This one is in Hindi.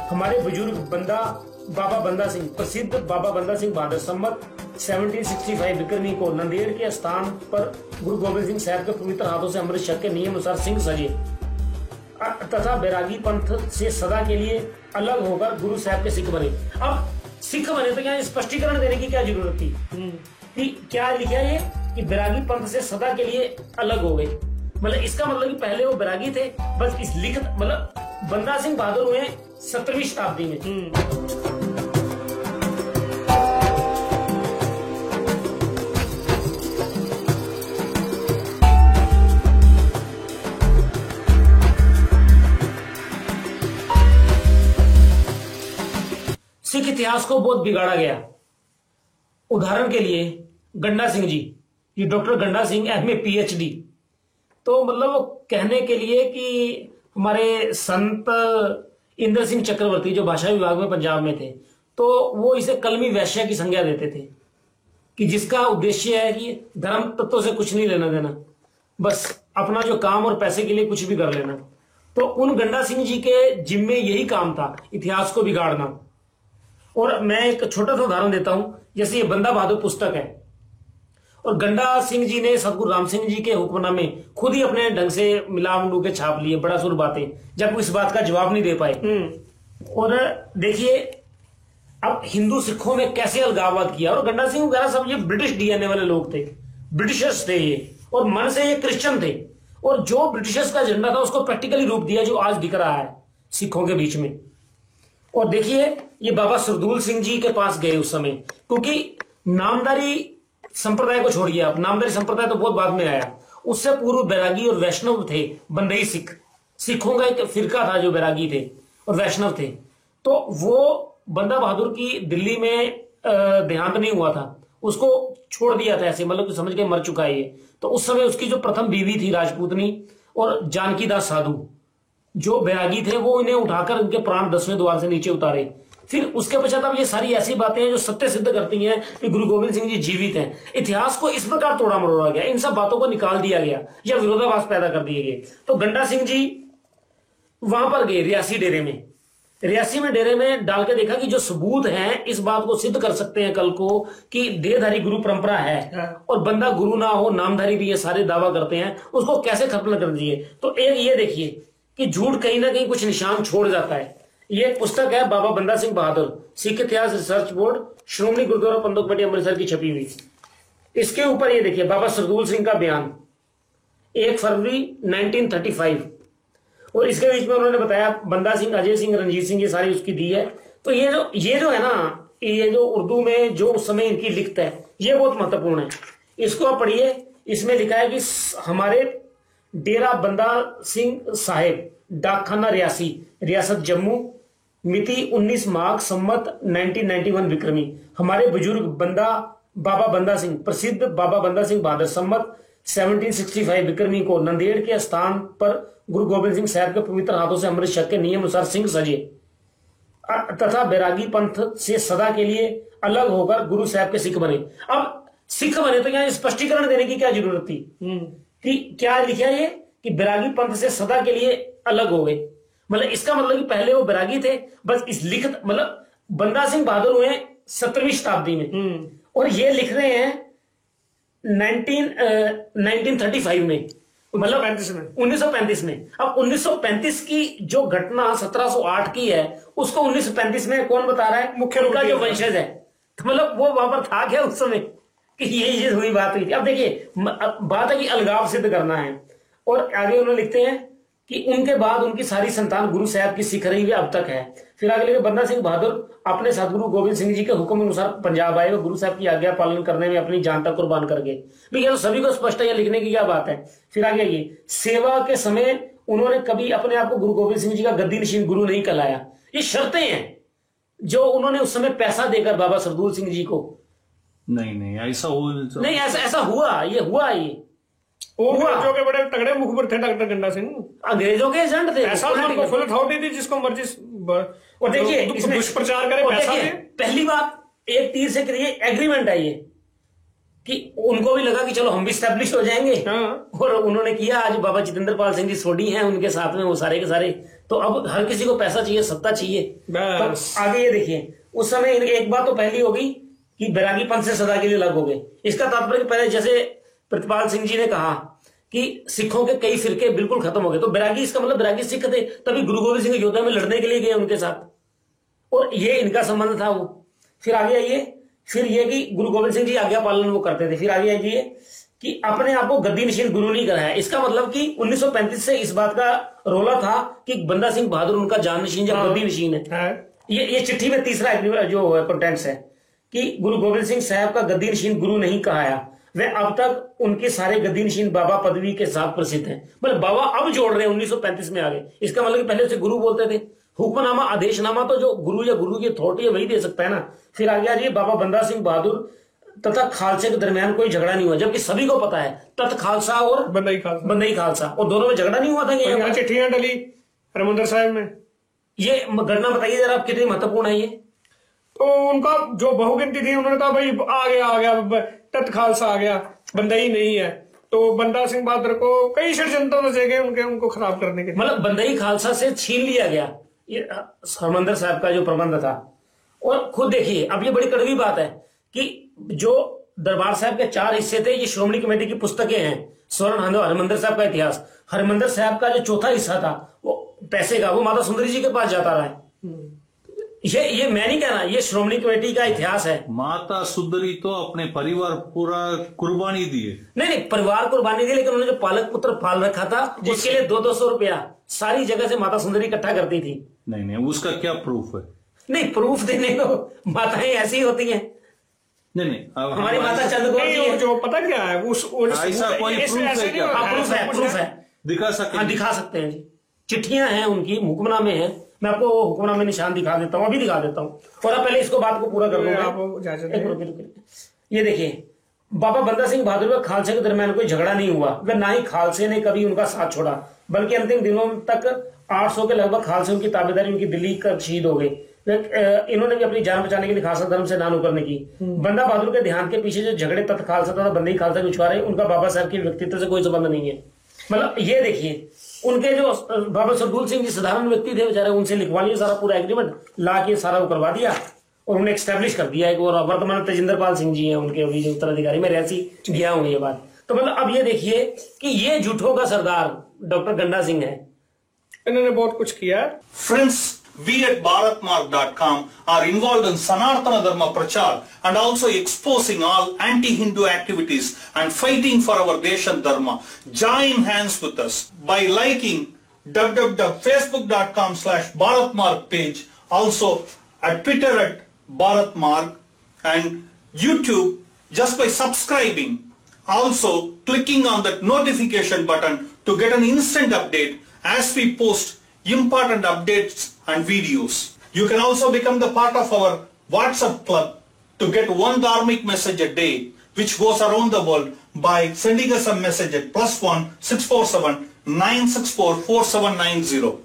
हमारे बुजुर्ग बाबा बंदा सिंह, प्रसिद्ध बाबा बंदा सिंह बहादुर सम्मत 1765 विक्रमी को नंदेड़ के स्थान पर गुरु गोबिंद सिंह साहब के पवित्र हाथों से अमृत छक के नियम अनुसार सिंह सजे तथा बैरागी पंथ से सदा के लिए अलग होकर गुरु साहब के सिख बने। अब सिख बने तो यहाँ स्पष्टीकरण देने की क्या जरूरत थी कि क्या लिखा ये कि बैरागी पंथ से सदा के लिए अलग हो गए। मतलब इसका मतलब कि पहले वो बैरागी थे, बस इस लिखत मतलब बंदा सिंह बहादुर हुए 17वीं शताब्दी में। सिख इतिहास को बहुत बिगाड़ा गया। उदाहरण के लिए गंडा सिंह जी, ये डॉक्टर गंडा सिंह एमए पीएचडी, तो मतलब वो कहने के लिए कि हमारे संत इंद्र सिंह चक्रवर्ती जो भाषा विभाग में पंजाब में थे, तो वो इसे कलमी वैश्य की संज्ञा देते थे कि जिसका उद्देश्य है कि धर्म तत्वों से कुछ नहीं लेना देना, बस अपना जो काम और पैसे के लिए कुछ भी कर लेना। तो उन गंडा सिंह जी के जिम्मे यही काम था, इतिहास को बिगाड़ना। और मैं एक छोटा सा उदाहरण देता हूं, जैसे ये बंदा बहादुर पुस्तक है और गंडा सिंह जी ने सतगुरु राम सिंह जी के हुक्मनामे खुद ही अपने ढंग से मिला मुंडू के छाप लिए, बड़ा सुर बातें, जब वो इस बात का जवाब नहीं दे पाए। और देखिए अब हिंदू सिखों में कैसे अलगाववाद किया। और गंडा सिंह वगैरह सब ये ब्रिटिश डीएनए वाले लोग थे, ब्रिटिशर्स थे ये, और मन से ये क्रिश्चियन थे। और जो ब्रिटिशर्स का एजेंडा था उसको प्रैक्टिकली रूप दिया जो आज दिख रहा है सिखों के बीच में। और देखिए ये बाबा सरदूल सिंह जी के पास गए उस समय, क्योंकि नामदारी संप्रदाय को छोड़िए आप, नामदारी संप्रदाय तो बहुत बाद में आया, उससे पूर्व बैरागी और वैष्णव थे, बंदई सिख, सिखों का एक फिरका था जो बैरागी थे और वैष्णव थे। तो वो बंदा बहादुर की दिल्ली में देहांत नहीं हुआ था, उसको छोड़ दिया था ऐसे, मतलब समझ के मर चुका है ये। तो उस समय उसकी जो प्रथम बीवी थी राजपूतनी और जानकी दास साधु जो बैरागी थे, वो इन्हें उठाकर उनके प्राण 10वें द्वार से नीचे उतारे। फिर उसके पश्चात अब ये सारी ऐसी बातें हैं जो सत्य सिद्ध करती हैं कि गुरु गोविंद सिंह जी जीवित हैं। इतिहास को इस प्रकार तोड़ा मरोड़ा गया, इन सब बातों को निकाल दिया गया या विरोधाभास पैदा कर दिए गए। तो गंडा सिंह जी वहां पर गए रियासी डेरे में, रियासी में डेरे में डाल के देखा कि जो सबूत हैं इस बात को सिद्ध कर सकते हैं कल को कि देहधारी गुरु परंपरा है और बंदा गुरु ना हो, नामधारी भी ये सारे दावा करते हैं, उसको कैसे खत्म कर दिए। तो एक ये देखिए कि झूठ कहीं ना कहीं कुछ निशान छोड़ जाता है। ये पुस्तक है बाबा बंदा सिंह बहादुर, सिख इतिहास रिसर्च बोर्ड, श्रोमणी गुरुद्वारा पंदोक कमेटी अमृतसर की छपी हुई। इसके ऊपर ये देखिए बाबा सरदूल सिंह का बयान 1 फरवरी 1935, और इसके बीच में उन्होंने बताया बंदा सिंह, अजय सिंह, रंजीत सिंह, ये सारी उसकी दी है। तो ये जो है ना, ये जो उर्दू में जो उस समय इनकी लिखत है ये बहुत महत्वपूर्ण है। इसको आप पढ़िए, इसमें लिखा है कि हमारे डेरा बंदा सिंह साहेब, डाकखाना रियासी, रियासत जम्मू, मिति 19 माघ सम्मत 1991 विक्रमी, हमारे बुजुर्ग बाबा बंदा सिंह, प्रसिद्ध बाबा बंदा सिंह बहादुर सम्मत 1765 विक्रमी को नंदेड़ के स्थान पर गुरु गोबिंद सिंह साहब के पवित्र हाथों से अमृत छक के नियम अनुसार सिंह सजे तथा बैरागी पंथ से सदा के लिए अलग होकर गुरु साहब के सिख बने। अब सिख बने तो यहाँ स्पष्टीकरण देने की क्या जरूरत थी कि क्या लिखा ये कि बैरागी पंथ से सदा के लिए अलग हो गए। मतलब इसका मतलब कि पहले वो बैरागी थे, बस इस लिखत मतलब बंदा सिंह बहादुर हुए 17वीं शताब्दी में और ये लिख रहे हैं 1935 में, मतलब 1935 में। अब 1935 की जो घटना 1708 की है उसको 1935 में कौन बता रहा है? मुख्य रूप का जो वंशज है। तो मतलब वो वहां पर था क्या उस समय कि ये हुई बात हुई थी। अब देखिए बात है कि अलगाव सिद्ध करना है। और आगे उन्होंने लिखते हैं कि उनके बाद उनकी सारी संतान गुरु साहब की सिख रही हुई अब तक है। फिर आगे लिखे बंदा सिंह बहादुर अपने सतगुरु गोविंद सिंह जी के हुक्म अनुसार पंजाब आए और गुरु साहब की आज्ञा पालन करने में अपनी जान तक कुर्बान कर गए। भैया तो सभी को स्पष्ट है, लिखने की क्या बात है। फिर आगे ये सेवा के समय उन्होंने कभी अपने आप को गुरु गोविंद सिंह जी का गद्दी नशीन गुरु नहीं कहलाया। ये शर्तें हैं जो उन्होंने उस समय पैसा देकर बाबा सरदूल सिंह जी को नहीं ऐसा हो नहीं ऐसा हुआ, ये हुआ ये अंग्रेजों के बड़े तगड़े मुखबिर थे डॉक्टर गंडा सिंह, अंग्रेजों के एजेंट थे। ऐसा उनको फुल अथॉरिटी थी जिसको मर्जी और देखिए इसमें दुष्प्रचार करे, पैसा दे। पहली बात एक तीर से करिए एग्रीमेंट है ये कि उनको भी लगा कि चलो हम भी स्टैब्लिश हो जाएंगे। और उन्होंने किया। आज बाबा जितेंद्र पाल सिंह जी सोडी हैं, उनके साथ में वो सारे के सारे तो अब हर किसी को पैसा चाहिए, सत्ता चाहिए। बस। तो आगे ये देखिए, उस समय एक बात तो पहली होगी कि बैरागीपन से सदा के लिए अलग हो गए। इसका तात्पर्य पहले जैसे प्रतिपाल सिंह जी ने कहा कि सिखों के कई फिरके बिल्कुल खत्म हो गए, तो बैरागी, इसका मतलब बैरागी सिख थे, तभी गुरु गोविंद सिंह योद्धा में लड़ने के लिए गए उनके साथ, और ये इनका संबंध था वो। फिर आगे आइए, फिर ये कि गुरु गोविंद सिंह जी आज्ञा पालन वो करते थे। फिर आगे आइए कि अपने आप को गद्दी नशीन गुरु नहीं कराया। इसका मतलब कि 1935 से इस बात का रोला था कि बंदा सिंह बहादुर उनका जान नशीन या गद्दी नशीन है। ये चिट्ठी में तीसरा जो कंटेंट्स है कि गुरु गोविंद सिंह साहब का गद्दी नशीन गुरु नहीं कहाया, वे अब तक उनके सारे गद्दी नशीन बाबा पदवी के साथ प्रसिद्ध हैं। मतलब बाबा अब जोड़ रहे हैं, 1935 में आ गए। इसका मतलब कि पहले से गुरु बोलते थे। हुक्मनामा, आदेशनामा तो जो गुरु या गुरु की अथॉरिटी है वही दे सकता है ना। फिर आगे आ जाइए, बाबा बंदा सिंह बहादुर तथा खालसे के दरमियान कोई झगड़ा नहीं हुआ, जबकि सभी को पता है तत् खालसा और बंदई खालसा और दोनों में झगड़ा नहीं हुआ था। यहाँ चिट्ठियां डली हरमंदिर साहिब में, ये घटना बताइए जरा, आप कितनी महत्वपूर्ण है ये। तो उनका जो बहुगिनती थी, उन्होंने कहा भाई आ गया तत् खालसा आ गया, बंदई नहीं है। तो बंदा सिंह बहादुर को कई षड्यंत्र रचे गए उनको खराब करने के लिए। मतलब बंदई खालसा से छीन लिया गया ये हरमंदिर साहब का जो प्रबंध था। और खुद देखिए, अब ये बड़ी कड़वी बात है कि जो दरबार साहब के 4 हिस्से थे, ये श्रोमणी कमेटी की पुस्तकें हैं। स्वर्ण हरमंदिर साहब का इतिहास, हरमंदिर साहब का जो चौथा हिस्सा था वो पैसे का, वो माता सुंदरी जी के पास जाता रहा है। ये मैं नहीं कहना, ये श्रोमणी कमेटी का इतिहास है। माता सुंदरी तो अपने परिवार पूरा कुर्बानी दिए। नहीं, परिवार कुर्बानी दी, लेकिन उन्होंने जो पालक पुत्र पाल रखा था उसके लिए 200-200 रुपया सारी जगह से माता सुंदरी इकट्ठा करती थी। नहीं, उसका क्या प्रूफ है? नहीं, प्रूफ देने को माताएं ऐसी होती हैं। नहीं, हमारी माता चंद्रकौर जो पता क्या है ऐसा कोई प्रूफ है क्या? प्रूफ है, दिखा सकते? हाँ, दिखा सकते हैं जी। चिट्ठियां हैं उनकी, हुक्मनामे हैं। मैं आपको हुक्मनामे निशान दिखा देता हूँ, अभी दिखा देता हूँ। और आप पहले इसको बात को पूरा कर लूंगा। ये देखिए, बाबा बंदा सिंह बहादुर व खालसे के दरमियान कोई झगड़ा नहीं हुआ, व ना ही खालसे ने कभी उनका साथ छोड़ा, बल्कि अंतिम दिनों तक 800 के लगभग खालसे उनकी ताबेदारी, उनकी दिल्ली का शहीद हो गए। इन्होंने भी अपनी जान बचाने के लिए खालसा धर्म से ना नुकरने की। बंदा बहादुर के ध्यान के पीछे जो झगड़े तत् खालसा तथा बंदई खालसा के उछवारे, उनका बाबा साहब के व्यक्तित्व से कोई संबंध नहीं है। मतलब ये देखिए, उनके जो बाबा सरदूल सिंह जी साधारण व्यक्ति थे बेचारे, उनसे लिखवा लिया सारा पूरा एग्रीमेंट, ला के सारा वो करवा दिया और उन्हें एक्स्टैब्लिश कर दिया। एक और वर्तमान तेजिंदर पाल सिंह जी हैं उनके अभी जो उत्तराधिकारी, मैं ऐसी गया हूं ये बात। तो मतलब अब ये देखिए कि ये झूठों का सरदार डॉक्टर गंडा सिंह है, इन्होंने बहुत कुछ किया। Friends, we at bharatmarg.com are involved in Sanatana Dharma Prachar and also exposing all anti-Hindu activities and fighting for our Desha Dharma. Join hands with us by liking www.facebook.com/bharatmarg page, also at Twitter at bharatmarg, and YouTube just by subscribing. Also clicking on that notification button to get an instant update as we post important updates and videos. You can also become the part of our WhatsApp club to get one dharmic message a day, which goes around the world, by sending us a message at +1 647 964 4790.